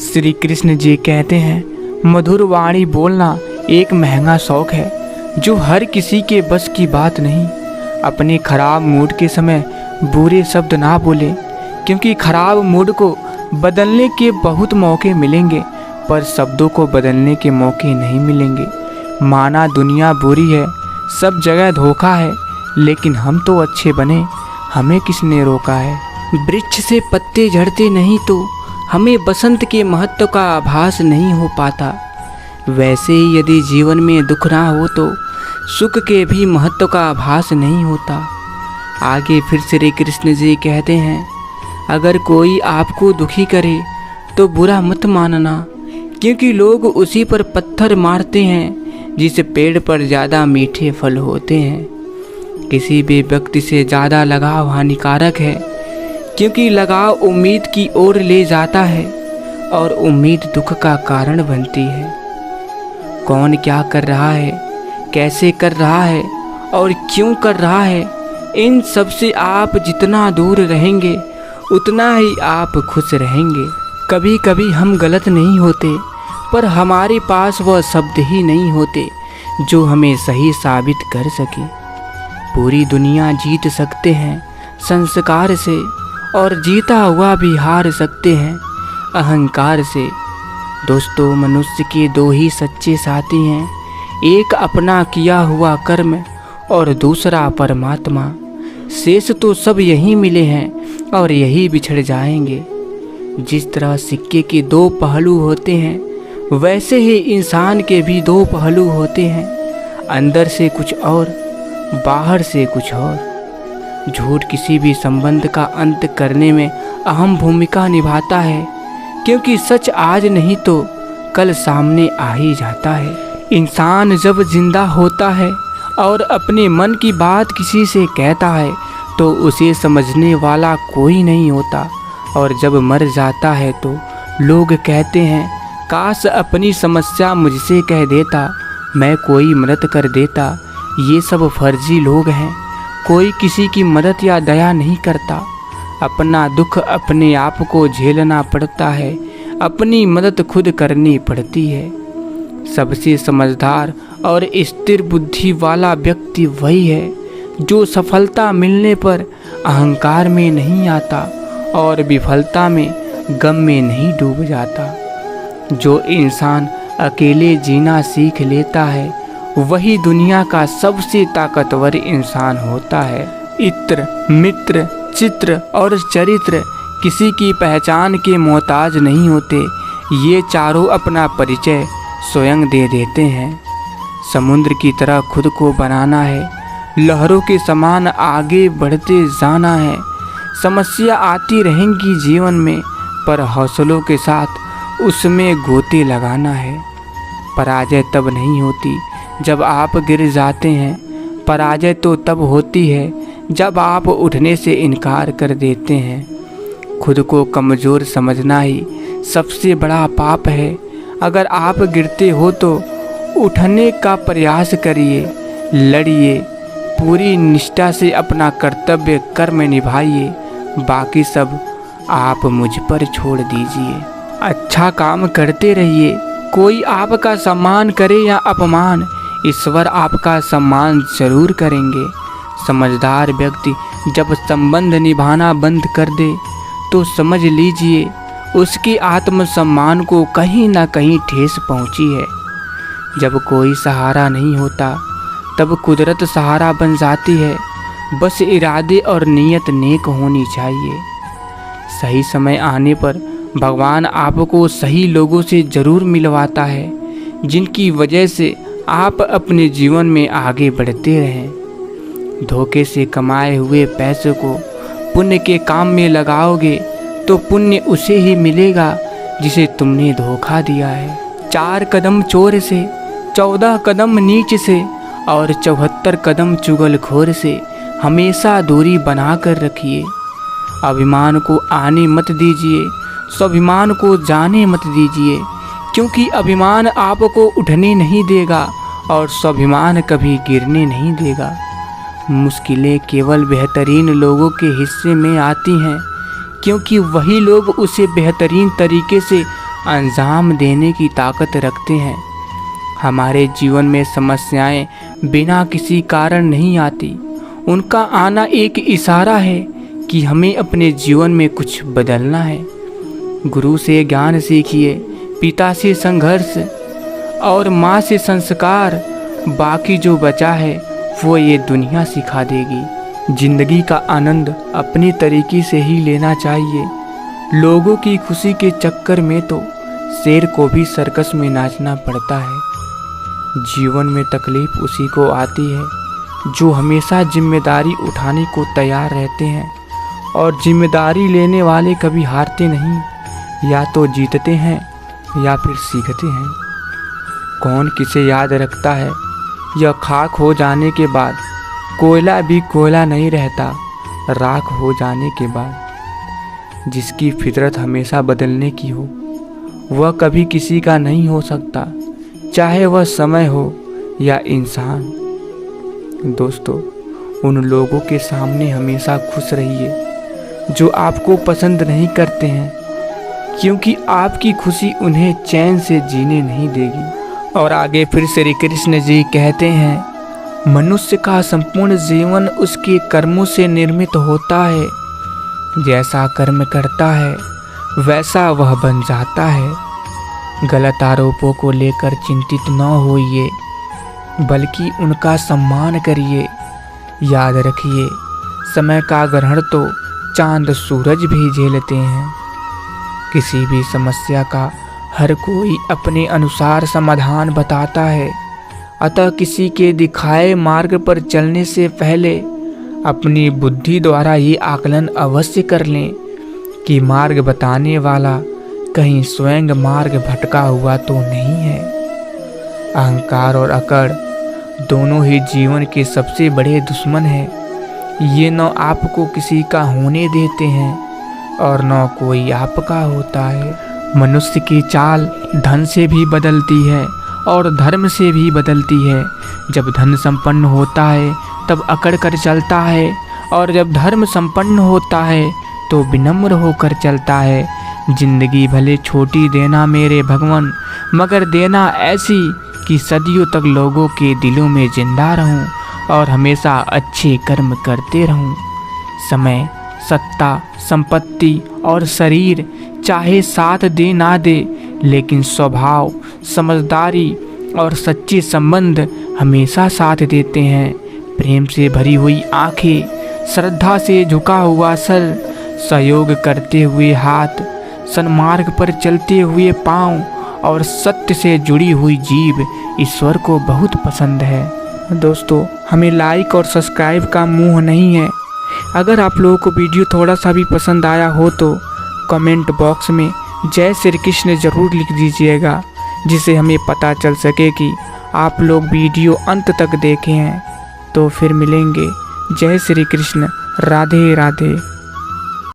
श्री कृष्ण जी कहते हैं, मधुर वाणी बोलना एक महंगा शौक है जो हर किसी के बस की बात नहीं। अपने खराब मूड के समय बुरे शब्द ना बोले, क्योंकि खराब मूड को बदलने के बहुत मौके मिलेंगे, पर शब्दों को बदलने के मौके नहीं मिलेंगे। माना दुनिया बुरी है, सब जगह धोखा है, लेकिन हम तो अच्छे बने, हमें किसने रोका है। वृक्ष से पत्ते झड़ते नहीं तो हमें बसंत के महत्व का आभास नहीं हो पाता। वैसे ही यदि जीवन में दुख ना हो तो सुख के भी महत्व का आभास नहीं होता। आगे फिर श्री कृष्ण जी कहते हैं, अगर कोई आपको दुखी करे तो बुरा मत मानना, क्योंकि लोग उसी पर पत्थर मारते हैं जिस पेड़ पर ज़्यादा मीठे फल होते हैं। किसी भी व्यक्ति से ज़्यादा लगाव हानिकारक है, क्योंकि लगाव उम्मीद की ओर ले जाता है और उम्मीद दुख का कारण बनती है। कौन क्या कर रहा है, कैसे कर रहा है और क्यों कर रहा है, इन सब से आप जितना दूर रहेंगे उतना ही आप खुश रहेंगे। कभी कभी हम गलत नहीं होते, पर हमारे पास वह शब्द ही नहीं होते जो हमें सही साबित कर सके। पूरी दुनिया जीत सकते हैं संस्कार से, और जीता हुआ भी हार सकते हैं अहंकार से। दोस्तों, मनुष्य के दो ही सच्चे साथी हैं, एक अपना किया हुआ कर्म और दूसरा परमात्मा। शेष तो सब यहीं मिले हैं और यही बिछड़ जाएंगे। जिस तरह सिक्के के दो पहलू होते हैं, वैसे ही इंसान के भी दो पहलू होते हैं, अंदर से कुछ और, बाहर से कुछ और। झूठ किसी भी संबंध का अंत करने में अहम भूमिका निभाता है, क्योंकि सच आज नहीं तो कल सामने आ ही जाता है। इंसान जब जिंदा होता है और अपने मन की बात किसी से कहता है तो उसे समझने वाला कोई नहीं होता, और जब मर जाता है तो लोग कहते हैं, काश अपनी समस्या मुझसे कह देता, मैं कोई मदद कर देता। ये सब फर्जी लोग हैं, कोई किसी की मदद या दया नहीं करता। अपना दुख अपने आप को झेलना पड़ता है, अपनी मदद खुद करनी पड़ती है। सबसे समझदार और स्थिर बुद्धि वाला व्यक्ति वही है जो सफलता मिलने पर अहंकार में नहीं आता और विफलता में गम में नहीं डूब जाता। जो इंसान अकेले जीना सीख लेता है वही दुनिया का सबसे ताकतवर इंसान होता है। इत्र, मित्र, चित्र और चरित्र किसी की पहचान के मोहताज नहीं होते। ये चारों अपना परिचय स्वयं दे देते हैं। समुद्र की तरह खुद को बनाना है, लहरों के समान आगे बढ़ते जाना है। समस्या आती रहेंगी जीवन में, पर हौसलों के साथ उसमें गोते लगाना है। पराजय तब नहीं होती जब आप गिर जाते हैं, पराजय तो तब होती है जब आप उठने से इनकार कर देते हैं। खुद को कमज़ोर समझना ही सबसे बड़ा पाप है। अगर आप गिरते हो तो उठने का प्रयास करिए, लड़िए, पूरी निष्ठा से अपना कर्तव्य कर्म निभाइए, बाकी सब आप मुझ पर छोड़ दीजिए। अच्छा काम करते रहिए, कोई आपका सम्मान करे या अपमान, ईश्वर आपका सम्मान जरूर करेंगे। समझदार व्यक्ति जब संबंध निभाना बंद कर दे तो समझ लीजिए उसकी आत्मसम्मान को कहीं ना कहीं ठेस पहुंची है। जब कोई सहारा नहीं होता तब कुदरत सहारा बन जाती है। बस इरादे और नीयत नेक होनी चाहिए। सही समय आने पर भगवान आपको सही लोगों से ज़रूर मिलवाता है, जिनकी वजह से आप अपने जीवन में आगे बढ़ते रहें। धोखे से कमाए हुए पैसे को पुण्य के काम में लगाओगे तो पुण्य उसे ही मिलेगा जिसे तुमने धोखा दिया है। 4 कदम चोर से, 14 कदम नीच से और 74 कदम चुगलखोर से हमेशा दूरी बना कर रखिए। अभिमान को आने मत दीजिए, स्वाभिमान को जाने मत दीजिए, क्योंकि अभिमान आपको उठने नहीं देगा और स्वाभिमान कभी गिरने नहीं देगा। मुश्किलें केवल बेहतरीन लोगों के हिस्से में आती हैं, क्योंकि वही लोग उसे बेहतरीन तरीके से अंजाम देने की ताकत रखते हैं। हमारे जीवन में समस्याएं बिना किसी कारण नहीं आती, उनका आना एक इशारा है कि हमें अपने जीवन में कुछ बदलना है। गुरु से ज्ञान सीखिए, पिता से संघर्ष और माँ से संस्कार, बाकी जो बचा है वो ये दुनिया सिखा देगी। जिंदगी का आनंद अपने तरीके से ही लेना चाहिए। लोगों की खुशी के चक्कर में तो शेर को भी सर्कस में नाचना पड़ता है। जीवन में तकलीफ उसी को आती है जो हमेशा जिम्मेदारी उठाने को तैयार रहते हैं, और जिम्मेदारी लेने वाले कभी हारते नहीं, या तो जीतते हैं या फिर सीखते हैं। कौन किसे याद रखता है, यह खाक हो जाने के बाद कोयला भी कोयला नहीं रहता राख हो जाने के बाद। जिसकी फितरत हमेशा बदलने की हो वह कभी किसी का नहीं हो सकता, चाहे वह समय हो या इंसान। दोस्तों, उन लोगों के सामने हमेशा खुश रहिए जो आपको पसंद नहीं करते हैं, क्योंकि आपकी खुशी उन्हें चैन से जीने नहीं देगी। और आगे फिर श्री कृष्ण जी कहते हैं, मनुष्य का संपूर्ण जीवन उसके कर्मों से निर्मित होता है। जैसा कर्म करता है वैसा वह बन जाता है। गलत आरोपों को लेकर चिंतित न होइए, बल्कि उनका सम्मान करिए। याद रखिए, समय का ग्रहण तो चांद सूरज भी झेलते हैं। किसी भी समस्या का हर कोई अपने अनुसार समाधान बताता है, अतः किसी के दिखाए मार्ग पर चलने से पहले अपनी बुद्धि द्वारा ये आकलन अवश्य कर लें कि मार्ग बताने वाला कहीं स्वयं मार्ग भटका हुआ तो नहीं है। अहंकार और अकड़ दोनों ही जीवन के सबसे बड़े दुश्मन हैं। ये न आपको किसी का होने देते हैं और न कोई आपका होता है। मनुष्य की चाल धन से भी बदलती है और धर्म से भी बदलती है। जब धन संपन्न होता है तब अकड़ कर चलता है, और जब धर्म संपन्न होता है तो विनम्र होकर चलता है। जिंदगी भले छोटी देना मेरे भगवान, मगर देना ऐसी कि सदियों तक लोगों के दिलों में जिंदा रहूं और हमेशा अच्छे कर्म करते रहूं। समय, सत्ता, संपत्ति और शरीर चाहे साथ दे ना दे, लेकिन स्वभाव, समझदारी और सच्चे संबंध हमेशा साथ देते हैं। प्रेम से भरी हुई आंखें, श्रद्धा से झुका हुआ सर, सहयोग करते हुए हाथ, सन्मार्ग पर चलते हुए पांव और सत्य से जुड़ी हुई जीभ ईश्वर को बहुत पसंद है। दोस्तों, हमें लाइक और सब्सक्राइब का मुंह नहीं है। अगर आप लोगों को वीडियो थोड़ा सा भी पसंद आया हो तो कमेंट बॉक्स में जय श्री कृष्ण ज़रूर लिख दीजिएगा, जिससे हमें पता चल सके कि आप लोग वीडियो अंत तक देखे हैं। तो फिर मिलेंगे। जय श्री कृष्ण। राधे राधे।